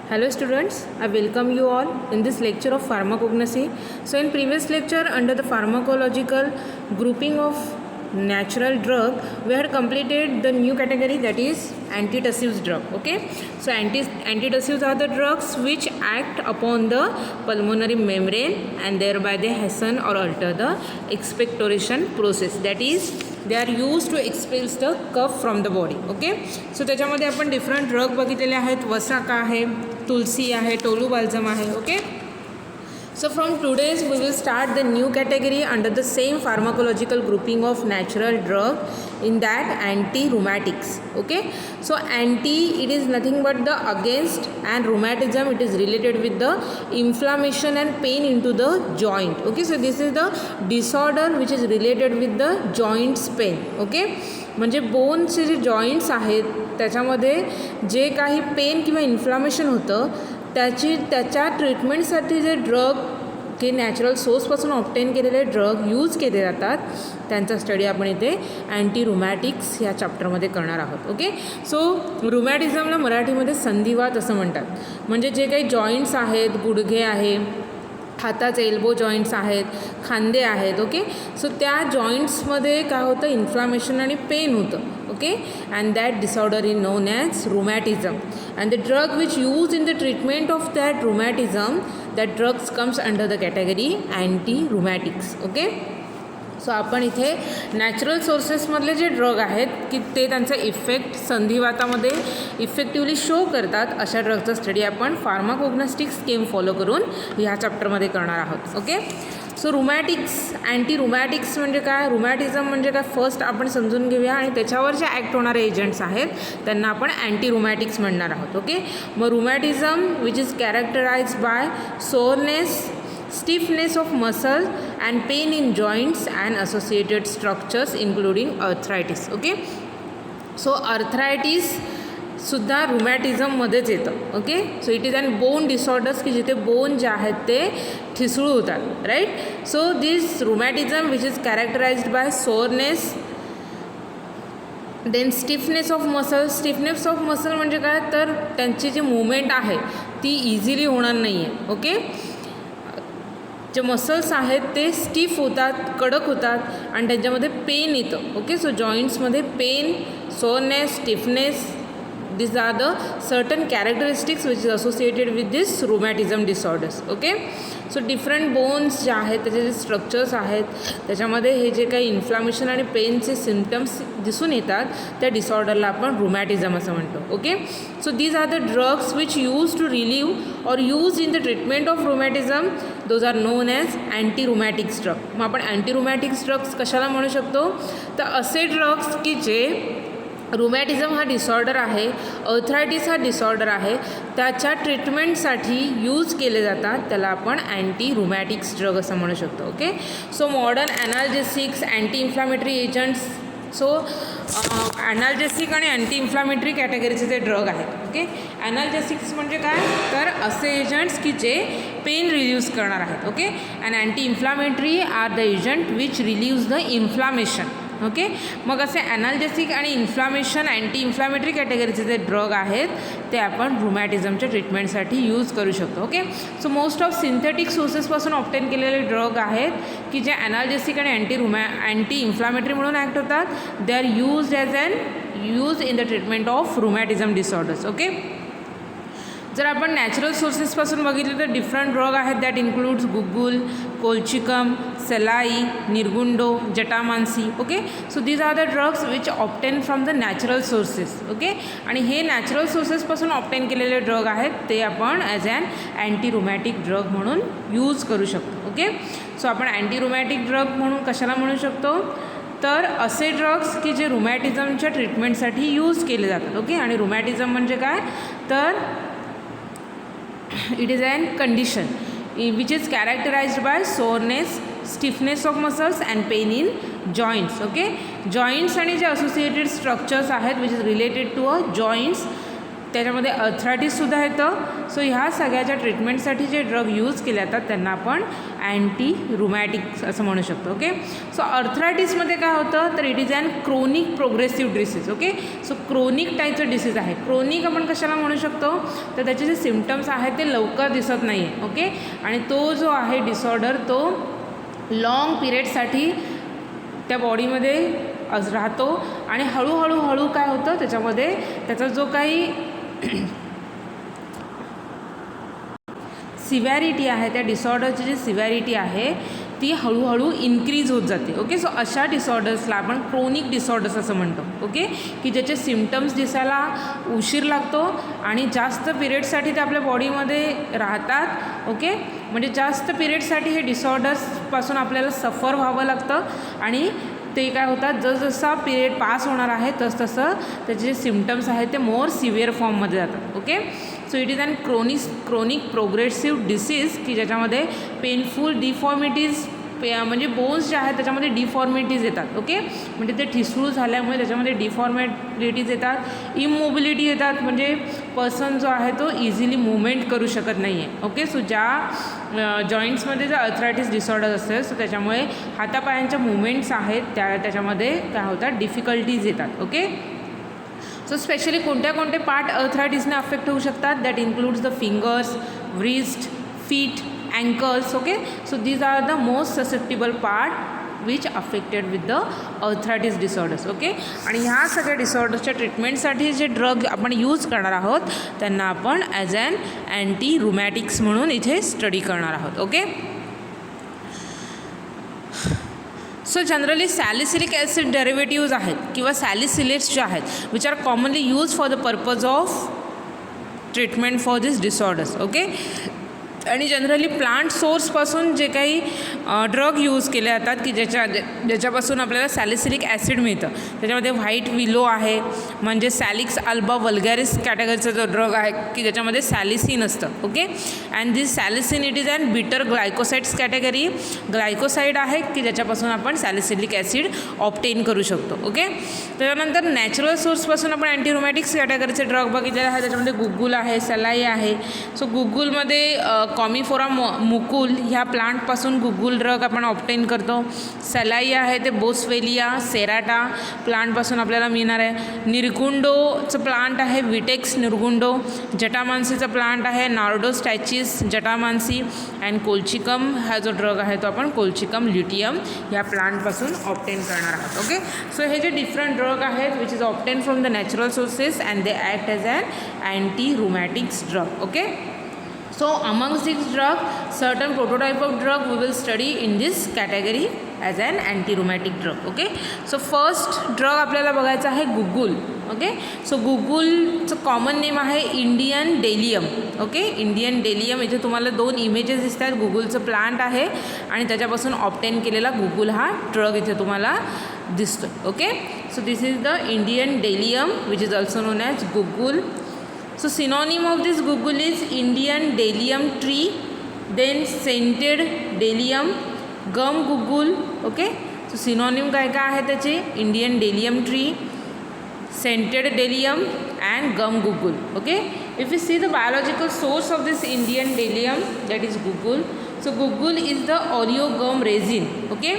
Hello students, I welcome you all in this lecture of pharmacognosy. So in previous lecture under the pharmacological grouping of natural drug, we had completed the new category, that is antitussive drug. Okay, so antitussives are the drugs which act upon the pulmonary membrane and thereby they hasten or alter the expectoration process, that is they are used to expel the cough from the body. Okay, so त्याच्यामध्ये आपण different drug बघितलेले आहेत. वसाका आहे, तुलसी आहे, tolu balsam आहे. Okay, so from today's we will start the new category under the same pharmacological grouping of natural drug, in that anti-rheumatics. Okay, so anti, it is nothing but the against, and rheumatism, it is related with the inflammation and pain into the joint. Okay, so this is the disorder which is related with the joints pain. Okay, म्हणजे बोनचे जे joints आहेत त्याच्यामध्ये जे काही pen किंवा inflammation होतं त्याच्या ट्रीटमेंटसाठी जे ड्रग जे नॅचरल सोर्सपासून ऑब्टेन केलेले ड्रग यूज केले जातात त्यांचा स्टडी आपण इथे अँटी रुमॅटिक्स ह्या चॅप्टरमध्ये करणार आहोत. ओके, सो रुमॅटिझमला मराठीमध्ये संधिवात असं म्हणतात. म्हणजे जे काही जॉईंट्स आहेत, गुडघे आहे, हाताचे एल्बो जॉईंट्स आहेत, खांदे आहेत. ओके, सो त्या जॉईंट्समध्ये काय होतं, इन्फ्लामेशन आणि पेन होतं. Okay, and that disorder is known as rheumatism. And the drug which use in the treatment of that rheumatism, that drugs comes under the category anti rheumatics. Okay, so आपण इथे natural सोर्सेसमधले जे drug आहेत की ते त्यांचा effect संधिवातामध्ये effectively show करतात, अशा ड्रगचा study आपण फार्माकोग्नोस्टिक स्कीम फॉलो करून ह्या चॅप्टरमध्ये करणार आहोत. ओके, सो रुमॅटिक्स, अँटी रुमॅटिक्स म्हणजे काय, रुमॅटिझम म्हणजे काय, फर्स्ट आपण समजून घेऊया आणि त्याच्यावर जे ॲक्ट होणारे एजंट्स आहेत त्यांना आपण अँटी रुमॅटिक्स म्हणणार आहोत. ओके, मग rheumatism which is characterized by soreness, stiffness of muscle and pain in joints and associated structures including arthritis. Okay, so arthritis सुद्धा रुमॅटिझममध्येच येतं. Okay, so it is and bone disorders की जिथे बोन जे आहेत ते ठिसूळ होतात. Right, so this rheumatism which is characterized by soreness, then stiffness of muscle. Stiffness of muscle म्हणजे काय, तर त्यांची जी मुवमेंट आहे ती इझिली होणार नाही आहे. ओके, जे मसल्स आहेत ते स्टिफ होतात, कडक होतात आणि त्यांच्यामध्ये पेन येतं. ओके, सो जॉईंट्समध्ये pain, soreness, stiffness, these are the certain characteristics which is associated with this rheumatism disorders. Okay, so different bones जे आहेत त्याचे जे स्ट्रक्चर्स आहेत त्याच्यामध्ये हे जे काही इन्फ्लामेशन आणि पेनचे सिम्पटम्स दिसून येतात त्या डिसऑर्डरला आपण रुमॅटिझम असं म्हणतो. Okay, so these are the drugs which use to relieve or use in the treatment of rheumatism, those are known as anti rheumatics drug. मग आपण अँटी रुमॅटिक्स ड्रग्स कशाला म्हणू शकतो, तर असे ड्रग्स की जे रुमॅटिझम हा डिसऑर्डर आहे, अर्थरायटिस हा डिसऑर्डर आहे, त्याच्या ट्रीटमेंटसाठी यूज केले जातात, त्याला आपण अँटी रुमॅटिक्स ड्रग असं म्हणू शकतो. Okay, so modern analgesics, anti inflammatory agents, so analgesic आणि अँटी इन्फ्लामेटरी कॅटेगरीचे जे ड्रग आहेत. ओके, ॲनाल्जेसिक्स म्हणजे काय, तर असे एजंट्स की जे पेन रिड्यूस करणार आहेत. Okay, and anti inflammatory are the agent which relieves the inflammation. Okay, मग असे ॲनाल्जेसिक आणि इन्फ्लामेशन, अँटी इन्फ्लामेटरी कॅटेगरीचे जे ड्रग आहेत ते आपण रुमॅटिझमच्या ट्रीटमेंटसाठी यूज करू शकतो. Okay, so most of synthetic सोर्सेसपासून ऑब्टेन केलेले ड्रग आहेत की जे ॲनाल्जेसिक आणि अँटी इन्फ्लामेटरी म्हणून ॲक्ट होतात. They are used as use in the treatment of rheumatism disorders. Okay, जर आपण नॅचरल सोर्सेसपासून बघितलं तर डिफरंट ड्रग आहेत, that includes guggul, colchicum, salai, nirgundi, jatamansi. Okay, so these are the drugs which obtain from the natural sources. Okay, आणि हे natural सोर्सेसपासून obtain केलेले ड्रग आहेत ते आपण as an anti rheumatic drug म्हणून यूज करू शकतो. ओके, सो आपण अँटी रुमॅटिक ड्रग म्हणून कशाला म्हणू शकतो, तर असे ड्रग्स की जे रुमॅटिझमच्या ट्रीटमेंटसाठी यूज केले जातात. ओके, आणि रुमॅटिझम म्हणजे काय, तर it is an condition which is characterized by soreness, stiffness of muscles and pain in joints. Okay, joints आणि जे associated structures आहेत which is related to a joints, त्याच्यामध्ये अर्थरायटिससुद्धा येतं. सो ह्या सगळ्याच्या ट्रीटमेंटसाठी जे ड्रग यूज केले जातात त्यांना आपण अँटी रुमॅटिक असं म्हणू शकतो. ओके. सो अर्थरायटिसमध्ये काय होतं, तर it is an chronic progressive disease. Okay. So chronic टाईपचं डिसीज आहे. क्रोनिक आपण कशाला म्हणू शकतो, तर त्याचे जे सिम्पटम्स आहेत ते लवकर दिसत नाही आहे. ओके. आणि तो जो आहे डिसऑर्डर तो लॉंग पिरियडसाठी त्या बॉडीमध्ये राहतो आणि हळूहळू काय होतं त्याच्यामध्ये त्याचा जो काही सिव्हॅरिटी आहे, त्या डिसऑर्डरची जी सिव्हॅरिटी आहे ती हळूहळू इन्क्रीज होत जाते. ओके. सो अशा डिसऑर्डर्सला आपण क्रोनिक डिसऑर्डर्स असं म्हणतो. ओके. की ज्याचे सिम्पटम्स दिसायला उशीर लागतो आणि जास्त पिरियडसाठी ते आपल्या बॉडीमध्ये राहतात. ओके. म्हणजे जास्त पिरियडसाठी हे डिसऑर्डर्सपासून आपल्याला सफर व्हावं लागतं आणि ते काय होतात, जसजसा पिरियड पास होणार आहे तसतसं त्याचे जे सिम्पटम्स आहेत ते मोर सिव्हिअर फॉर्ममध्ये जातात. Okay. So it is an chronic progressive disease की ज्याच्यामध्ये पेनफुल डिफॉर्मिटीज म्हणजे बोन्स जे आहेत त्याच्यामध्ये डिफॉर्मिटीज येतात. ओके. म्हणजे ते ठिसूळ झाल्यामुळे त्याच्यामध्ये डिफॉर्मिटीज येतात, इमोबिलिटी येतात, म्हणजे पर्सन जो आहे तो इझिली मुवमेंट करू शकत नाही आहे. ओके. सो ज्या जॉईंट्समध्ये जर अर्थरायटिस डिसऑर्डर असेल सो त्याच्यामुळे हातापायांच्या मुवमेंट्स आहेत त्याच्यामध्ये काय होतात, डिफिकल्टीज येतात. ओके. सो स्पेशली कोणते पार्ट अर्थरायटिसने अफेक्ट होऊ शकतात, that includes the fingers, wrist, feet, ankles. Okay. So these are the most susceptible part which affected with the arthritis disorders. Okay. आणि ह्या सगळ्या डिसऑर्डर्सच्या ट्रीटमेंटसाठी जे ड्रग आपण यूज करणार आहोत त्यांना आपण ॲज ॲन अँटी रुमॅटिक्स म्हणून इथे स्टडी करणार आहोत. Okay. So generally salicylic acid derivatives आहेत किंवा सॅलिसिलेट्स जे आहेत which are commonly use for the purpose of treatment for this disorders. Okay. आणि जनरली प्लांट सोर्सपासून जे काही ड्रग यूज केले जातात की ज्याच्यापासून आपल्याला सॅलिसिलिक ॲसिड मिळतं, त्याच्यामध्ये व्हाईट विलो आहे, म्हणजे सॅलिक्स अल्बा वल्गॅरिस कॅटेगरीचा जो ड्रग आहे की ज्याच्यामध्ये सॅलिसिन असतं. Okay. And this salicin it is an bitter glycosides category. ग्लायकोसाईड आहे की ज्याच्यापासून आपण सॅलिसिलिक ॲसिड ऑब्टेन करू शकतो. ओके. त्याच्यानंतर नॅचरल सोर्सपासून आपण अँटीरोमॅटिक्स कॅटेगरीचे ड्रग बघितलेले आहे. त्याच्यामध्ये गुगुल आहे, सलाई आहे. सो गुगुलमध्ये कॉमिफोरा मुकुल ह्या प्लांटपासून गुगुल ड्रग आपण ऑब्टेन करतो. सलाई आहे ते बोसवेलिया सेराटा प्लांटपासून आपल्याला मिळणार आहे. निरगुंडोचं प्लांट आहे विटेक्स निरगुंडो. जटामांसीचा प्लांट आहे नार्डोस्टॅचिस जटामांसी. अँड कोल्चिकम हा जो ड्रग आहे तो आपण कोल्चिकम ल्युटियम ह्या प्लांटपासून ऑब्टेन करणार आहोत. ओके. सो हे जे डिफरंट ड्रग आहेत which is obtain from the natural sources and they act as an anti rheumatics drug. Okay. So amongst these drug, certain prototype of drug we will study in this category as an anti-rheumatic drug. Okay. So first drug आपल्याला बघायचा आहे guggul. Okay. So गुगुलचं common name आहे Indian bdellium. Okay. Indian डेलियम इथे तुम्हाला 2 images दिसत आहेत. गुगुलचं plant आहे आणि त्याच्यापासून ऑब्टेन केलेला गुगुल हा ड्रग इथे तुम्हाला दिसतो. Okay. So this is the Indian bdellium which is also known as guggul. So synonym of this gugul is Indian Delium tree, then scented Delium, gum gugul. Okay. So synonym काय आहे त्याचे Indian Delium tree, scented Delium and gum gugul. Okay. If you see the biological source of this Indian Delium, that is gugul. So gugul is the oleogum resin. Okay.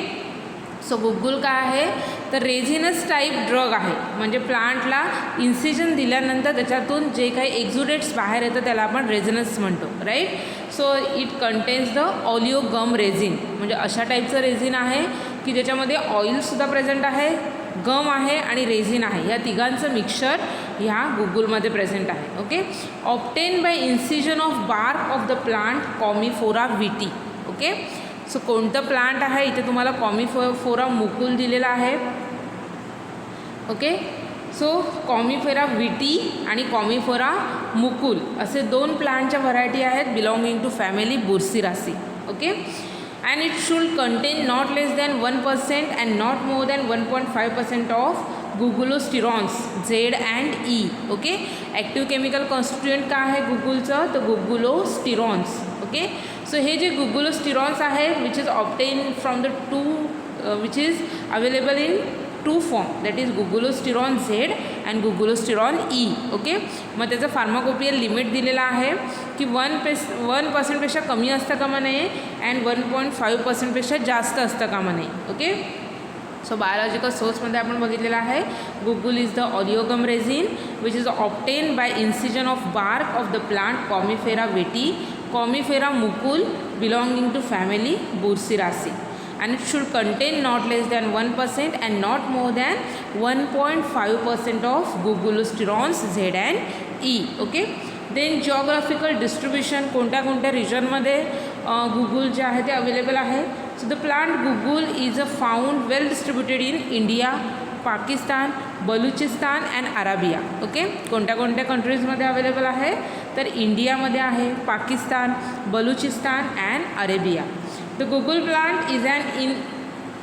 So guggul काय आहे तर resinous type drug आहे. म्हणजे प्लांटला incision दिल्यानंतर त्याच्यातून जे काही एक्झुडेट्स बाहेर येतं त्याला आपण रेझिनस म्हणतो. Right. So it contains the oleogum resin. म्हणजे अशा टाईपचं रेझिन आहे की ज्याच्यामध्ये ऑइलसुद्धा प्रेझेंट आहे, गम आहे आणि रेझिन आहे. या तिघांचं मिक्सचर ह्या गुगुलमध्ये प्रेझेंट आहे. Okay. Obtain by incision of bark of the plant Commiphora wightii. Okay. So कोणतं प्लांट आहे इथे तुम्हाला कॉमिफोरा मुकुल दिलेला आहे. ओके. सो कॉमिफोरा विटी आणि कॉमिफोरा मुकुल असे 2 प्लांटच्या व्हरायटी आहेत belonging to family Burseraceae. Okay. And it should contain not less than 1% and not more than 1.5% of guggulsterones Z and E. Okay. Active chemical constituent काय आहे गुगुलचं तर गुगुलोस्टिरॉन्स. ओके. सो हे जे गुगुलोस्टिरॉन्स आहे which is obtain from the which is available in two form, that is guggulsterone Z and guggulsterone E. Okay, मग त्याचं pharmacopoeial limit दिलेलं आहे की 1% कमी असता कामा नये अँड 1.5% जास्त असता कामा नये. ओके, सो बायोलॉजिकल सोर्समध्ये आपण बघितलेलं आहे guggul is the oleogum resin which is obtain by incision of bark of the plant Commiphora wightii, Commiphora mukul belonging to family Burseraceae, and it should contain not less than 1% and not more than 1.5% of gugulosterons Z and E. Okay, then geographical distribution, कोणत्या कोणत्या रिजनमध्ये गुगुल जे आहे ते available आहे. So the plant guggul is found well distributed in India, Pakistan, Baluchistan and Arabia. Okay, कोणत्या कोणत्या कंट्रीजमध्ये अवेलेबल आहे तर इंडियामध्ये आहे, Pakistan, Baluchistan and Arabia. The Gugul plant is an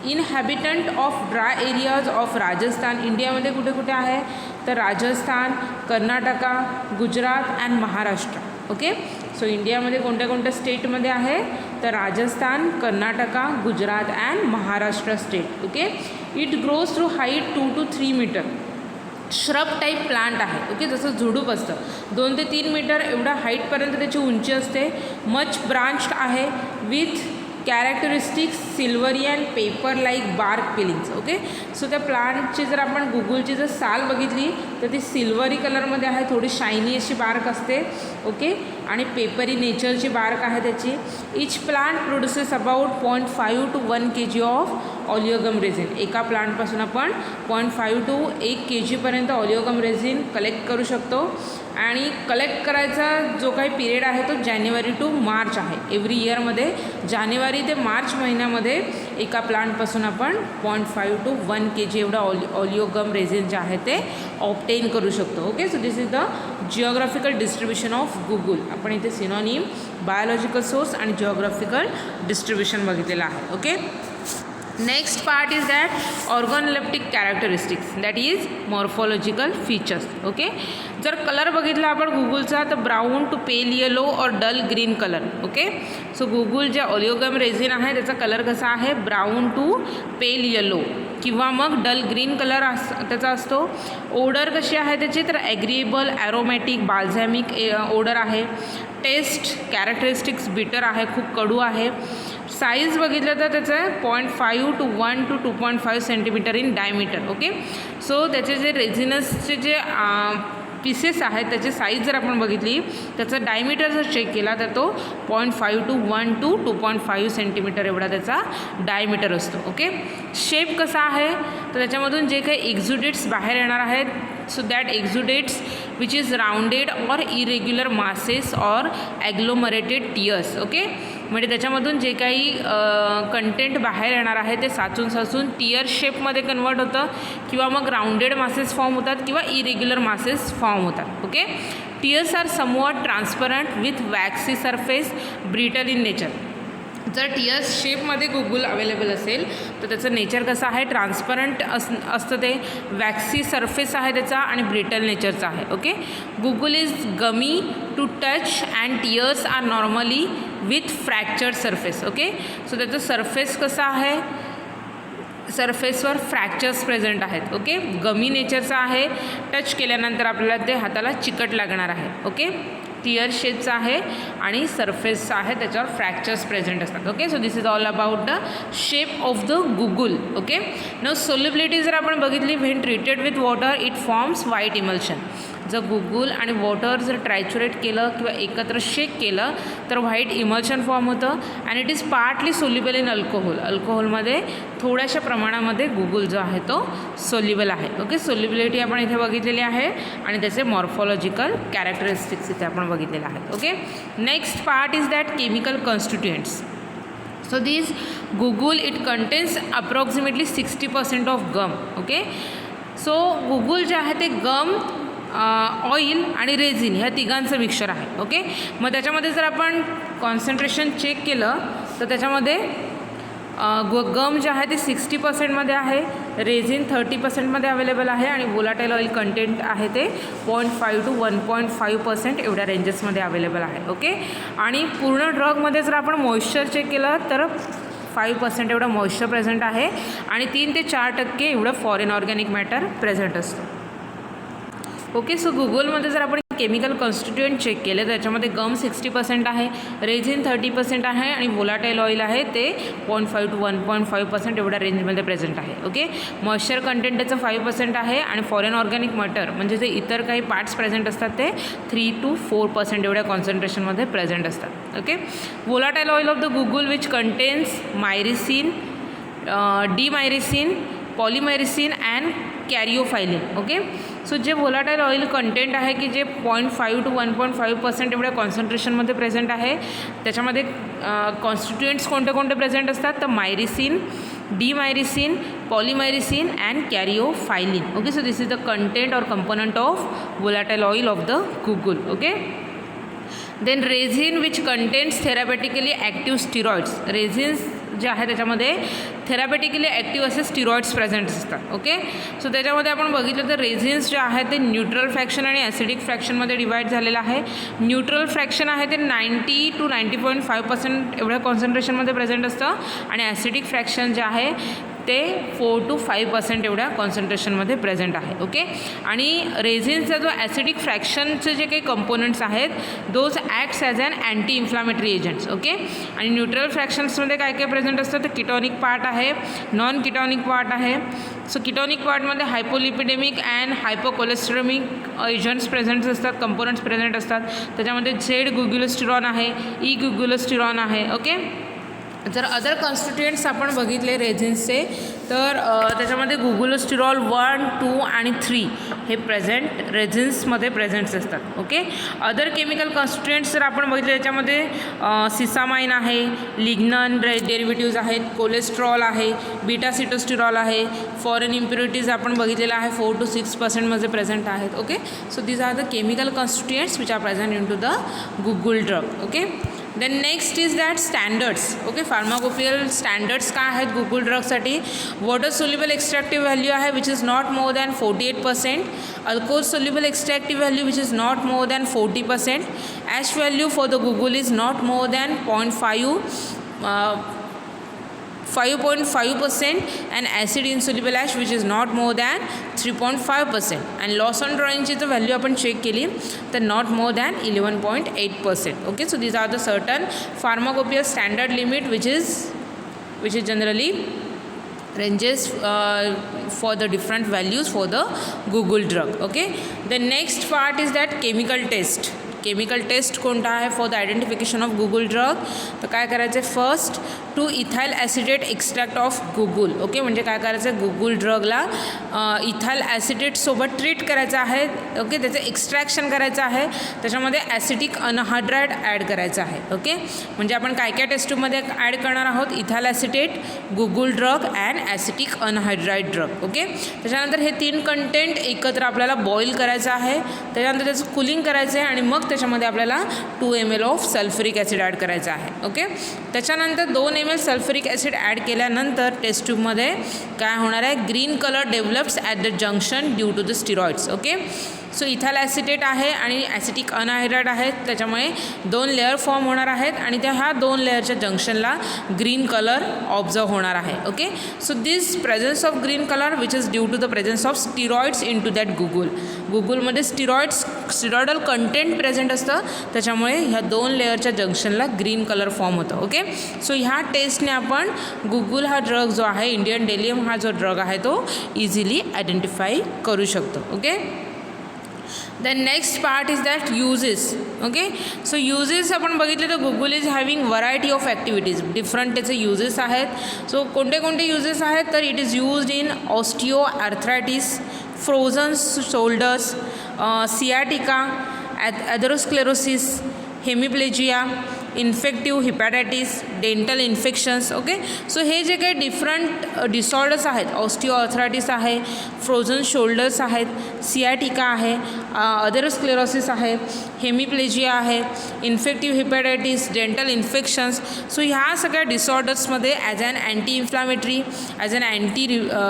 inhabitant of dry areas of Rajasthan. इंडियामध्ये कुठे कुठे आहे तर Rajasthan, Karnataka, Gujarat and Maharashtra. Okay, so इंडियामध्ये कोणत्या कोणत्या स्टेटमध्ये आहे तर Rajasthan, Karnataka, Gujarat and Maharashtra state. Okay, it grows through height 2 to 3 metre. Shrub type plant आहे. ओके, जसं झुडूप असतं 2 ते 3 मीटर एवढ्या हाईटपर्यंत त्याची उंची असते. मच ब्रांच्ड आहे with characteristics silvery and paper like bark peelings. Okay, so त्या प्लांटची जर आपण गुगुलची जर साल बघितली तर ती सिल्वरी कलरमध्ये आहे, थोडी शायनी अशी बार्क असते. ओके, आणि पेपरी नेचरची बार्क आहे त्याची. Each plant produces about 0.5 to 1 kg of oleogum resin. एका प्लांटपासून आपण 0.5 to 1 kg oleogum resin collect करू शकतो. आणि कलेक्ट करायचा जो काही पिरियड आहे तो जानेवारी टू मार्च आहे. एव्हरी इयरमध्ये जानेवारी ते मार्च महिन्यामध्ये एका प्लांटपासून आपण 0.5 to 1 kg एवढा ऑलिओगम रेझिन जे आहे ते ऑप्टेन करू शकतो. Okay, so this is the geographical distribution of guggul. आपण इथे सिनोनिम, बायोलॉजिकल सोर्स आणि जिओग्राफिकल डिस्ट्रीब्युशन बघितलेलं आहे. Okay, next part is that organoleptic characteristics, that is morphological features. Okay, जर कलर बघितला आपण गुगुलचा तर brown to pale yellow or dull green colour. Okay, so guggul जे ऑलिओगम रेझिन आहे त्याचा कलर कसा आहे ब्राऊन टू पेल येलो किंवा मग डल ग्रीन कलर त्याचा असतो. ओडर कशी आहे त्याची तर ॲग्रीएबल, ॲरोमॅटिक, बाल्झॅमिक ओडर आहे. टेस्ट कॅरेक्टरिस्टिक्स बिटर आहे, खूप कडू आहे. साईज बघितलं तर त्याचं 0.5 to 1 to 2.5 centimetre in diameter. Okay, so त्याचे जे रेझिनसचे जे पीसेस आहेत त्याची साईज जर आपण बघितली त्याचा डायमीटर जर चेक केला तर तो 0.5 to 1 to 2.5 सेंटीमीटर एवढा त्याचा डायमीटर असतो. ओके, शेप कसा आहे तर त्याच्यामधून जे काही एक्झुडेट्स बाहेर येणार आहेत so that exudates which is rounded or irregular masses or agglomerated tears. Okay, म्हणजे त्याच्यामधून जे काही कंटेंट बाहेर येणार आहे ते साचून साचून टियर शेपमध्ये कन्वर्ट होतं किंवा मग राउंडेड मासेस फॉर्म होतात किंवा इरेग्युलर मासेस फॉर्म होतात. Okay, tears are somewhat transparent with waxy surface, brittle in nature. जर टियर्स शेपमध्ये गुगुल अवेलेबल असेल तर त्याचं नेचर कसं आहे ट्रान्सपरंट असतं, ते वॅक्सी सरफेस आहे त्याचा आणि ब्रिटल नेचरचा आहे. Okay, guggul is gummy to touch and tears are normally with fractured surface. Okay, so त्याचं सरफेस कसं आहे सरफेसवर फ्रॅक्चर्स प्रेझेंट आहेत. ओके, गमी नेचरचा आहे, टच केल्यानंतर आपल्याला ते हाताला चिकट लागणार आहे. ओके, टियर शेपचा आहे आणि सरफेस आहे त्याच्यावर फ्रॅक्चर्स प्रेझेंट असतात. Okay, so this is all about the shape of the guggul. Okay, now solubility जर आपण बघितली when treated with water it forms white emulsion. जर गुगुल आणि वॉटर जर ट्रायच्युरेट केलं किंवा एकत्र शेक केलं तर व्हाईट इमल्शन फॉर्म होतं and it is partly soluble in alcohol. अल्कोहोलमध्ये थोड्याशा प्रमाणामध्ये गुगुल जो आहे तो सोल्युबल आहे. ओके, सोल्युबिलिटी आपण इथे बघितलेली आहे आणि त्याचे मॉर्फॉलॉजिकल कॅरेक्टरिस्टिक्स इथे आपण बघितलेले आहेत. Okay, next part is that chemical constituents. So these Gugul it contains approximately 60% of gum. Okay, so Gugul जे आहे ते गम, ऑइल आणि रेझिन ह्या तिघांचं मिक्सचर आहे. ओके, मग त्याच्यामध्ये जर आपण कॉन्सन्ट्रेशन चेक केलं तर त्याच्यामध्ये गम जे आहे ते 60% आहे, रेझिन 30% अवेलेबल आहे आणि वोलाटाईल ऑइल कंटेंट आहे ते 0.5 to 1.5% एवढ्या रेंजेसमध्ये अवेलेबल आहे. ओके, आणि पूर्ण ड्रगमध्ये जर आपण मॉइश्चर चेक केलं तर 5% एवढं मॉइश्चर प्रेझेंट आहे आणि 3 ते 4% एवढं फॉरेन ऑर्गॅनिक मॅटर प्रेझेंट असतं. ओके, सो गुगलमध्ये जर आपण केमिकल कॉन्स्टिट्युएंट चेक केले तर त्याच्यामध्ये गम 60% आहे, रेझिन 30% आहे आणि वोलाटाईल ऑइल आहे ते 0.5 to 1.5% एवढ्या रेंजमध्ये प्रेझेंट आहे. ओके, मॉइश्चर कंटेंट त्याचं 5% आहे आणि फॉरेन ऑर्गॅनिक मॅटर म्हणजे जे इतर काही पार्ट्स प्रेझेंट असतात ते 3 to 4% एवढ्या कॉन्सन्ट्रेशनमध्ये प्रेझेंट असतात. Okay, volatile oil of the guggul which contains myrcene, dimyrcene, polymyrcene and caryophyllene. Okay, so जे वोलाटाईल ऑइल कंटेंट आहे की जे 0.5 to 1.5% एवढ्या कॉन्सन्ट्रेशनमध्ये प्रेझेंट आहे त्याच्यामध्ये कॉन्स्टिट्युएंट्स कोणते कोणते प्रेझेंट असतात तर myrcene, dimyrcene, polymyrcene and caryophyllene. Okay, so this is the content or component of volatile oil of the guggul. Okay, then resin which contents therapeutically active steroids. Resins जे आहे त्याच्यामध्ये थेरापेटिकली ॲक्टिव्ह असे steroids present असतात. Okay, so त्याच्यामध्ये आपण बघितलं तर resins जे आहे ते न्यूट्रल फ्रॅक्शन आणि ॲसिडिक फ्रॅक्शनमध्ये डिवाईड झालेलं आहे. न्यूट्रल फ्रॅक्शन आहे ते 90 to 90.5% एवढ्या कॉन्सन्ट्रेशनमध्ये प्रेझेंट असतं आणि ॲसिडिक फ्रॅक्शन जे आहे ते 4 to 5% एवढ्या कॉन्सन्ट्रेशनमध्ये प्रेझेंट आहे. ओके, आणि रेझिन्सचा जो ॲसिडिक फ्रॅक्शनचे जे काही कंपोनंट्स आहेत those acts as an anti inflammatory agents. Okay, आणि न्यूट्रल फ्रॅक्शन्समध्ये काय काय प्रेझेंट असतं तर किटॉनिक पार्ट आहे, नॉन किटॉनिक पार्ट आहे. सो किटॉनिक पार्टमध्ये hypolipidemic and hypocholesterolemic agents present असतात, कंपोनंट्स प्रेझेंट असतात. त्याच्यामध्ये झेड गुग्युलोस्टिरॉन आहे, ई गुग्युलोस्टिरॉन आहे. ओके, जर अदर कॉन्स्टिट्युएंट्स आपण बघितले रेझिन्सचे तर त्याच्यामध्ये गुगुलोस्टिरॉल 1, 2 आणि 3 हे प्रेझेंट रेझिन्समध्ये प्रेझेंट्स असतात. ओके, अदर केमिकल कॉन्स्टिट्युएंट्स जर आपण बघितले त्याच्यामध्ये सिसामाइन आहे, लिग्नन डेरिव्हेटिव्ज आहेत, कोलेस्ट्रॉल आहे, बीटा सिटोस्टिरॉल आहे, फॉरेन इम्प्युरिटीज आपण बघितलेला आहे 4 to 6% मध्ये प्रेझेंट आहेत. Okay, so these are the chemical constituents which are present in to the guggul drug. Okay, then next is that standards. Okay, pharmacopoeial standards काय आहेत गुगल ड्रगसाठी. वॉटर सोल्युबल एक्स्ट्रॅक्टिव्ह व्हॅल्यू आहे which is not more than 48%, alcohol soluble extractive value which is not more than 40%, ash value for the guggul is not more than 5.5% and acid insoluble ash which is not more than 3.5%, and Lawson drawingची जर value आपण check केली तर not more than 11.8%. Okay, so these are the certain pharmacopoeial standard limit which is generally ranges for the different values for the Google drug. Okay, the next part is that chemical test. Chemical test कोणता आहे for the identification of guggul drug. तर काय करायचं आहे first to ethyl acetate extract of guggul. Okay, म्हणजे काय करायचं आहे गुगल ड्रगला इथाइल ॲसिटेटसोबत ट्रीट करायचं आहे. ओके, त्याचं एक्स्ट्रॅक्शन करायचं आहे, त्याच्यामध्ये ॲसिटिक अनहायड्राइड ॲड करायचं आहे. ओके, म्हणजे आपण काय काय टेस्टमध्ये ॲड करणार आहोत ethyl acetate, Google drug and acetic anhydride drug. Okay, त्याच्यानंतर हे 3 कंटेंट एकत्र आपल्याला बॉईल करायचं आहे, त्याच्यानंतर त्याचं कुलिंग करायचं आहे आणि मग त्याच्यामध्ये आपल्याला 2 ml of sulphuric acid add करायचं आहे. ओके, त्याच्यानंतर 2 ml सल्फ्युरिक ॲसिड ॲड केल्यानंतर टेस्ट ट्यूबमध्ये काय होणार आहे green colour develops at the junction due to the steroids. Okay, so ethyl acetate आहे आणि ॲसिटिक अनहायड्राइड आहेत, त्याच्यामुळे 2 लेअर फॉर्म होणार आहेत आणि त्या ह्या 2 लेअरच्या जंक्शनला ग्रीन कलर ऑब्झर्व होणार आहे. Okay, so this presence of green colour which is due to the presence of steroids in to that गुगलमध्ये स्टिरॉइडल कंटेंट प्रेझेंट असतं, त्याच्यामुळे ह्या 2 लेअरच्या जंक्शनला ग्रीन कलर फॉर्म होतं. ओके, सो ह्या टेस्टने आपण गुगल हा ड्रग जो आहे इंडियन डेलियम हा जो ड्रग आहे तो इझिली आयडेंटिफाय करू शकतो. Okay, the next part is that uses. Okay, so uses आपण बघितले तर guggul is having variety of activities, different त्याचे युजेस आहेत. सो कोणते कोणते युजेस आहेत तर it is used in osteo arthritis, frozen shoulders, sciatica, atherosclerosis, hemiplegia, infective hepatitis, dental infections. Okay, so हे जे काही डिफरंट डिसऑर्डर्स आहेत ऑस्टिओ आर्थरायटिस आहे, फ्रोझन शोल्डर्स आहेत, सियाटिका आहे, अथेरोस्क्लेरोसिस आहे, हेमिप्लेजिया आहे, infective hepatitis, dental infections. So ह्या सगळ्या डिसऑर्डर्समध्ये as an anti inflammatory, as an anti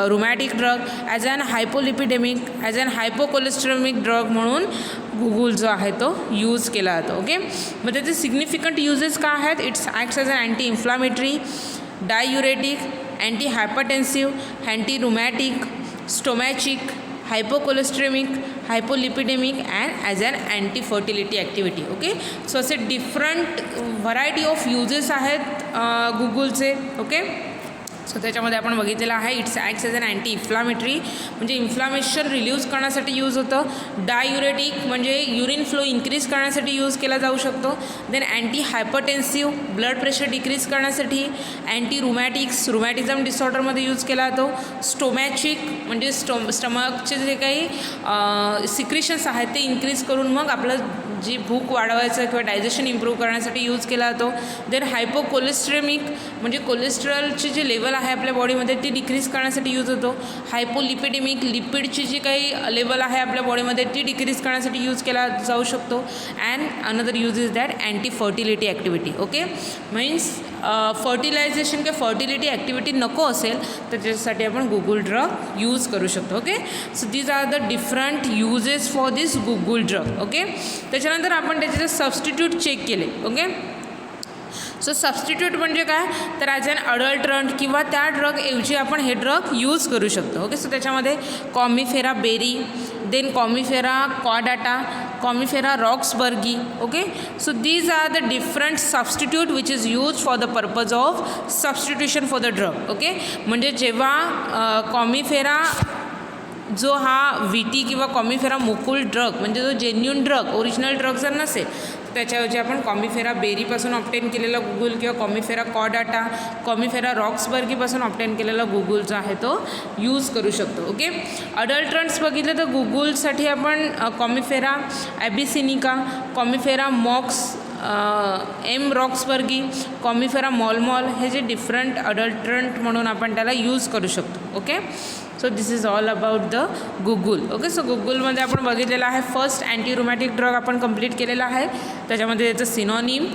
rheumatic drug, as an hypolipidemic, as an hypocholesterolemic drug म्हणून गुगल जो आहे तो यूज केला जातो. ओके, मग त्याचे सिग्निफिकंट युजेस काय आहेत it's acts as an anti inflammatory, diuretic, anti hypertensive, anti rheumatic, stomachic, hypocholesterolemic, hypolipidemic and as an anti fertility activity. Okay, so असे डिफरंट व्हरायटी ऑफ युजेस आहेत गुगलचे. ओके, सो त्याच्यामध्ये आपण बघितलेलं आहे it's acts as an anti inflammatory, म्हणजे inflammation reduce करण्यासाठी use होतं. डाययुरेटिक म्हणजे युरिन फ्लो इन्क्रीज करण्यासाठी यूज केला जाऊ शकतो. Then anti hypertensive, blood pressure decrease करण्यासाठी. अँटी रुमॅटिक्स, रुमॅटिझम डिसऑर्डरमध्ये यूज केला जातो. स्टोमॅचिक म्हणजे स्टमकचे जे काही सिक्रिशन्स आहेत ते इन्क्रीज करून मग आपलं जी भूक वाढवायचं किंवा डायजेशन इम्प्रूव्ह करण्यासाठी यूज केला जातो. देन हायपोकोलेस्ट्रेमिक म्हणजे कोलेस्ट्रॉलची जी लेवल आहे आपल्या बॉडीमध्ये ती डिक्रीज करण्यासाठी यूज होतो. हायपोलिपिडेमिक, लिपिडची जी काही लेवल आहे आपल्या बॉडीमध्ये ती डिक्रीज करण्यासाठी यूज केला जाऊ शकतो. And another use is that anti fertility activity. Okay, means fertilization किंवा फर्टिलिटी ॲक्टिव्हिटी नको असेल तर त्याच्यासाठी आपण गुगल ड्रग यूज करू शकतो. Okay, so these are the different uses for this guggul drug. Okay, त्याच्यानंतर आपण त्याचे सबस्टिट्यूट चेक केले. ओके, सो सबस्टिट्यूट म्हणजे काय तर ॲज अन अडल्ट्रंट किंवा त्या ड्रगऐवजी आपण हे ड्रग यूज करू शकतो. ओके, सो त्याच्यामध्ये commiphora berry, then commiphora caudata, commiphora roxburghii. Okay, so these are the different substitute which is use for the purpose of substitution for the drug. Okay, म्हणजे जेव्हा कॉमिफेरा जो हा व्हीटी किंवा कॉमिफेरा Mukul drug म्हणजे जो जेन्युन ड्रग ओरिजिनल ड्रग जर नसेल त्याच्याऐवजी आपण कॉमिफेरा बेरीपासून ऑब्टेन केलेला गुगल किंवा कॉमिफेरा कॉडाटा, कॉमिफेरा रॉक्सबर्गीपासून ऑब्टेन केलेला गुगल जो आहे तो यूज करू शकतो. ओके, अडल्ट्रंट्स बघितलं तर गुगलसाठी आपण कॉमिफेरा ॲबिसिनिका, कॉमिफेरा मॉक्स, एम रॉक्सबर्गी, कॉमिफेरा मॉलमॉल हे जे डिफरंट अडल्ट्रंट म्हणून आपण त्याला यूज करू शकतो. Okay, so this is all about the guggul. Okay, so गुगलमध्ये आपण बघितलेलं आहे फर्स्ट अँटी रुमॅटिक ड्रग आपण कंप्लीट केलेला आहे. त्याच्यामध्ये त्याचं synonym,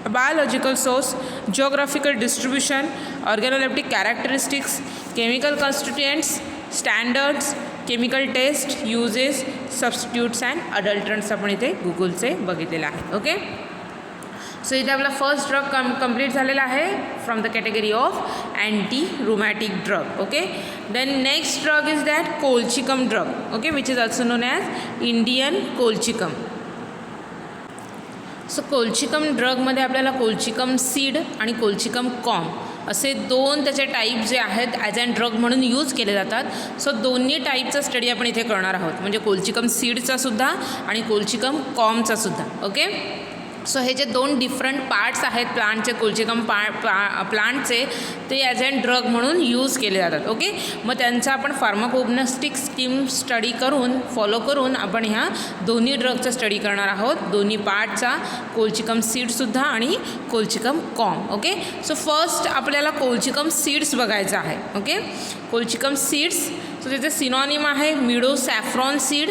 biological source, geographical distribution, organoleptic characteristics, chemical constituents, standards, chemical test, uses, substitutes and adulterants आपण इथे गुगलचे बघितलेलं आहे. ओके, सो इथे आपला फर्स्ट ड्रग कंप्लीट झालेला आहे from the category of anti rheumatic drug. Okay, then next drug is that colchicum drug. Okay, which is also known as Indian colchicum. So colchicum ड्रगमध्ये आपल्याला कोल्चिकम सीड आणि colchicum corm असे दोन त्याचे type जे आहेत ॲज अँड ड्रग म्हणून use केले जातात. सो दोन्ही टाईपचा स्टडी आपण इथे करणार आहोत, म्हणजे कोल्चिकम सीडचा सुद्धा आणि कोल्चिकम कॉमचा सुद्धा. ओके, सो हे जे दोन डिफरंट पार्ट्स आहेत प्लांटचे, कोल्चिकम प्लांटचे ते ॲज अँड ड्रग म्हणून यूज केले जातात. ओके, मग त्यांचा आपण फार्माकोग्नोस्टिक स्कीम स्टडी करून फॉलो करून आपण ह्या दोन्ही ड्रगचा स्टडी करणार आहोत, दोन्ही पार्टचा, कोल्चिकम सीड्ससुद्धा आणि colchicum corm. Okay, so first आपल्याला कोल्चिकम सीड्स बघायचं आहे. ओके, कोल्चिकम सीड्स, सो त्याचं सिनॉनिम आहे meadow saffron seed,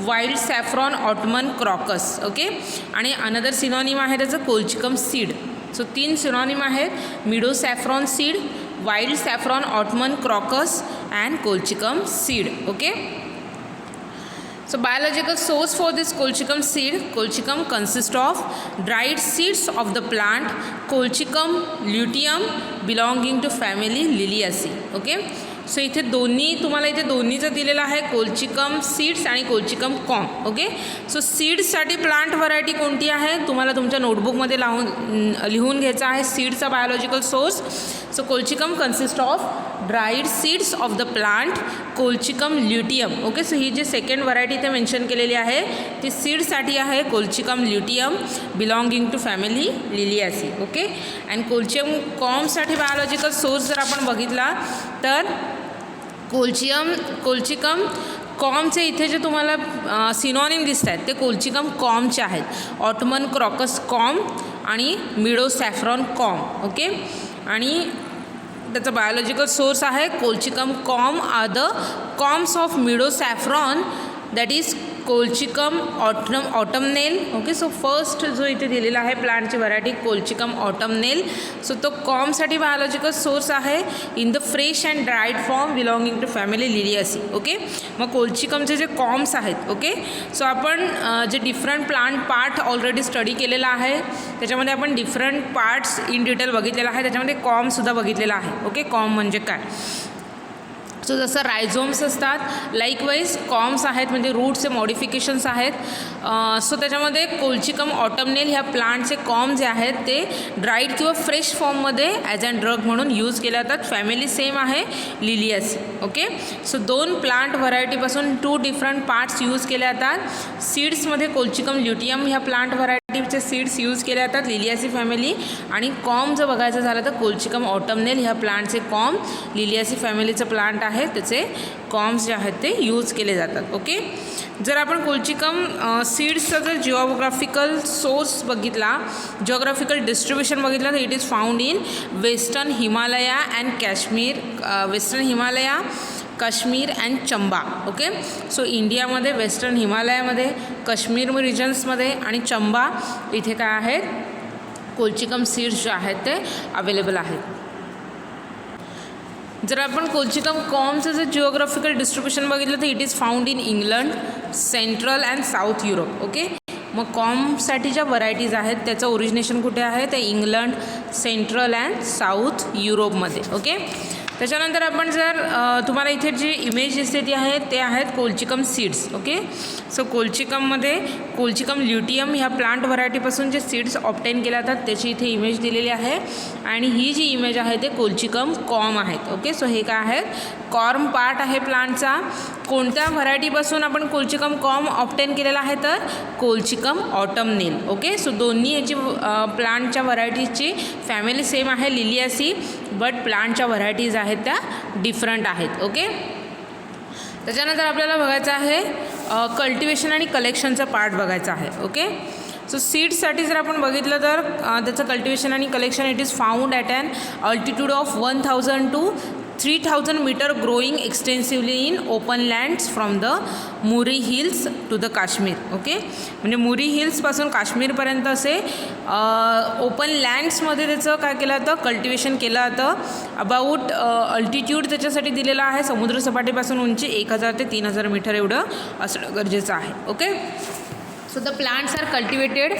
wild saffron autumn crocus. Okay, आणि अनदर सिनॉनिम आहे त्याचं कोल्चिकम सीड. सो तीन सिनॉनिम आहेत, meadow saffron seed, wild saffron autumn crocus and colchicum seed. Okay, so biological source for this colchicum seed, colchicum consists of dried seeds of the plant colchicum luteum belonging to family Liliaceae. Okay, so इथे दोन्ही तुम्हाला इथे दोन्हीचं दिलेलं आहे, colchicum seeds आणि colchicum corm. Okay, so सीड्ससाठी plant variety कोणती आहे तुम्हाला तुमच्या नोटबुकमध्ये लिहून घ्यायचं आहे सीडचा biological source. So colchicum consist of dried seeds of the plant colchicum luteum. Okay, so ही जी सेकंड व्हरायटी इथे मेन्शन केलेली आहे ती सीडसाठी आहे, colchicum luteum belonging to family Liliaceae. Okay, and colchicum कॉमसाठी बायोलॉजिकल सोर्स जर आपण बघितला तर कोल्चिकम कॉमचे इथे जे तुम्हाला सिनॉनिम दिसत आहेत ते कोल्चिकम कॉमचे आहेत, ऑटमन क्रॉकस कॉम आणि मिडो सॅफ्रॉन कॉम. ओके, आणि त्याचा बायोलॉजिकल सोर्स आहे colchicum corm are the corms of meadow saffron that is colchicum autumnale. Okay, so first जो इथे दिलेला आहे प्लांटची व्हरायटी कोल्चिकम ऑटमनेल. सो तो कॉमसाठी बायोलॉजिकल सोर्स आहे in the fresh and dried form belonging to family Liliaceae. Okay, मग कोल्चिकमचे जे कॉम्स आहेत, ओके, सो आपण जे different plant part already study केलेला आहे त्याच्यामध्ये आपण डिफरंट पार्ट्स इन डिटेल बघितलेला आहे. त्याच्यामध्ये कॉमसुद्धा बघितलेला आहे. ओके, कॉम म्हणजे काय. सो जसं रायझोम्स असतात लाईकवाईज कॉम्स आहेत म्हणजे रूट्सचे मॉडिफिकेशन्स आहेत. सो त्याच्यामध्ये कोल्चिकम ऑटमनेल ह्या प्लांटचे कॉम जे आहेत ते ड्राईड किंवा फ्रेश फॉर्ममध्ये ॲज अँड ड्रग म्हणून यूज केले जातात. फॅमिली सेम आहे लिलियासी. ओके, सो 2 प्लांट व्हरायटीपासून 2 डिफरंट पार्ट्स यूज केले जातात. सीड्समध्ये कोल्चिकम ल्युटियम ह्या प्लांट व्हरायटीचे सीड्स यूज केले जातात लिलियासी फॅमिली. आणि कॉम जर बघायचं झालं तर कोल्चिकम ऑटमनेल ह्या प्लांटचे कॉम लिलियासी फॅमिलीचं प्लांट आहे त्याचे कॉम्स जे आहेत ते यूज केले जातात. ओके, जर आपण कोल्चिकम सीड्सचा जर जिओग्राफिकल सोर्स बघितला, जिओग्राफिकल डिस्ट्रीब्युशन बघितलं तर it is found in western Himalaya and Kashmir, western Himalaya, Kashmir and Chamba. Okay, so इंडियामध्ये वेस्टर्न हिमालयामध्ये, काश्मीर रिजन्समध्ये आणि चंबा इथे काय आहेत कोल्चिकम सीड्स जे आहेत ते अवेलेबल आहेत. जर आपण कोल्चिकम कॉमचं जर जिओग्राफिकल डिस्ट्रीब्युशन बघितलं तर it is found in England, central and south Europe. Okay, मग कॉमसाठी ज्या व्हरायटीज आहेत त्याचं ओरिजिनेशन कुठे आहे ते इंग्लंड, सेंट्रल अँड साऊथ युरोपमध्ये. ओके, त्याच्यानंतर आपण जर तुम्हाला इथे जी इमेज दिसते ती आहे ते आहेत कोल्चिकम सीड्स. ओके, सो कोल्चिकममध्ये कोल्चिकम ल्युटियम ह्या प्लांट व्हरायटीपासून जे सीड्स ऑब्टेन केल्या जातात त्याची इथे इमेज दिलेली आहे. आणि ही जी इमेज आहे ते कोल्चिकम कॉम आहेत. ओके, सो हे काय आहेत कॉर्म पार्ट आहे प्लांटचा. कोणत्या व्हरायटीपासून आपण कोल्चिकम कॉम ऑब्टेन केलेला आहे तर कोल्चिकम ऑटमनेल. ओके, सो दोन्ही ह्याची प्लांटच्या व्हरायटीजची फॅमिली सेम आहे लिलियासी, बट प्लांटच्या व्हरायटीज आहेत त्या डिफरंट आहेत. ओके, त्याच्यानंतर आपल्याला बघायचं आहे कल्टिवेशन आणि कलेक्शनचा पार्ट बघायचा आहे. ओके, सो सीड्ससाठी जर आपण बघितलं तर त्याचं कल्टिवेशन आणि collection it is found at an altitude of 1000 to 3000 metre growing extensively in open lands from the Murree hills to the Kashmir. Okay, म्हणजे मुरी हिल्सपासून काश्मीरपर्यंत असे ओपन लँड्समध्ये त्याचं काय केलं जातं कल्टिवेशन केलं जातं. अबाऊट अल्टिट्यूड त्याच्यासाठी दिलेला आहे समुद्रसपाटीपासून उंची 1000 ते 3000 मीटर एवढं असणं गरजेचं आहे. Okay, so the plants are cultivated.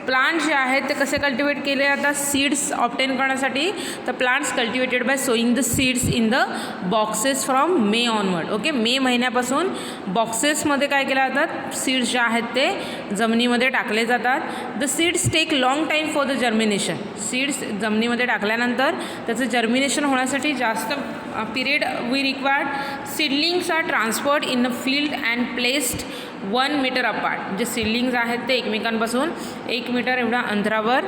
Plant जे आहेत ते कसे कल्टिवेट केले जातात सीड्स ऑब्टेन करण्यासाठी तर plants cultivated by sowing the seeds in the boxes from May onward. Okay, May महिन्यापासून बॉक्सेसमध्ये काय केल्या जातात सीड्स जे आहेत ते जमिनीमध्ये टाकले जातात. The seeds take long time for the germination. Seeds जमिनीमध्ये टाकल्यानंतर त्याचं जर्मिनेशन होण्यासाठी जास्त period we required. Seedlings are transferred in a field and placed 1 metre apart. जे सीडलिंग्स आहेत ते एकमेकांपासून 1 मीटर एवढ्या अंतरावर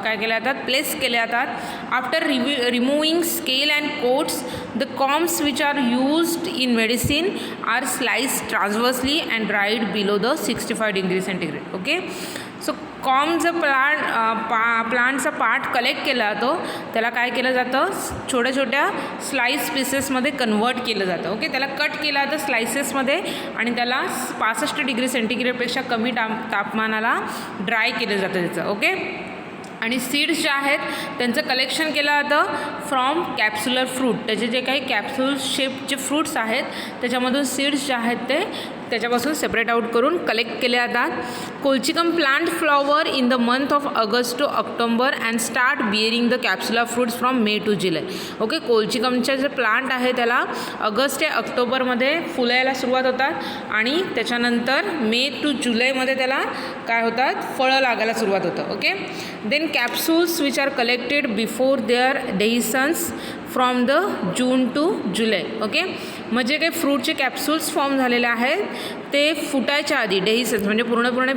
काय केल्या जातात प्लेस केल्या जातात. After removing scale and coats the corms which are used in medicine are slice transversely and dried below the 65 degree centigrade. Okay, so corm जर प्लांटचा पार्ट कलेक्ट केला जातो त्याला काय केलं जातं छोट्या छोट्या स्लाइस पीसेसमध्ये कन्वर्ट केलं जातं. ओके, त्याला कट केलं जातं स्लाइसेसमध्ये आणि त्याला 65 डिग्री सेंटीग्रेडपेक्षा कमी तापमानाला ड्राय केलं जातं त्याचं. ओके, आणि सीड्स जे आहेत त्यांचं कलेक्शन केलं जातं फ्रॉम कॅप्सुलर फ्रूट. त्याचे जे काही कॅप्सूल शेपचे फ्रूट्स आहेत त्याच्यामधून सीड्स जे आहेत ते त्याच्यापासून सेपरेट आउट करून कलेक्ट केले जातात. Colchicum plant flower in the month of August to October and start bearing the capsular fruits from May to July. Okay, कोल्चिकमचे जे प्लांट आहे त्याला ऑगस्ट ते ऑक्टोबरमध्ये फुलं यायला सुरुवात होतात आणि त्याच्यानंतर मे टू जुलैमध्ये त्याला काय होतात फळं लागायला सुरुवात होतं. Okay, then capsules which are collected before their dehiscence from the June to July. Okay, म्हणजे काही फ्रूटचे कॅप्सूल्स फॉर्म झालेले आहेत ते फुटायच्या आधी डेहिसन्स म्हणजे पूर्णपणे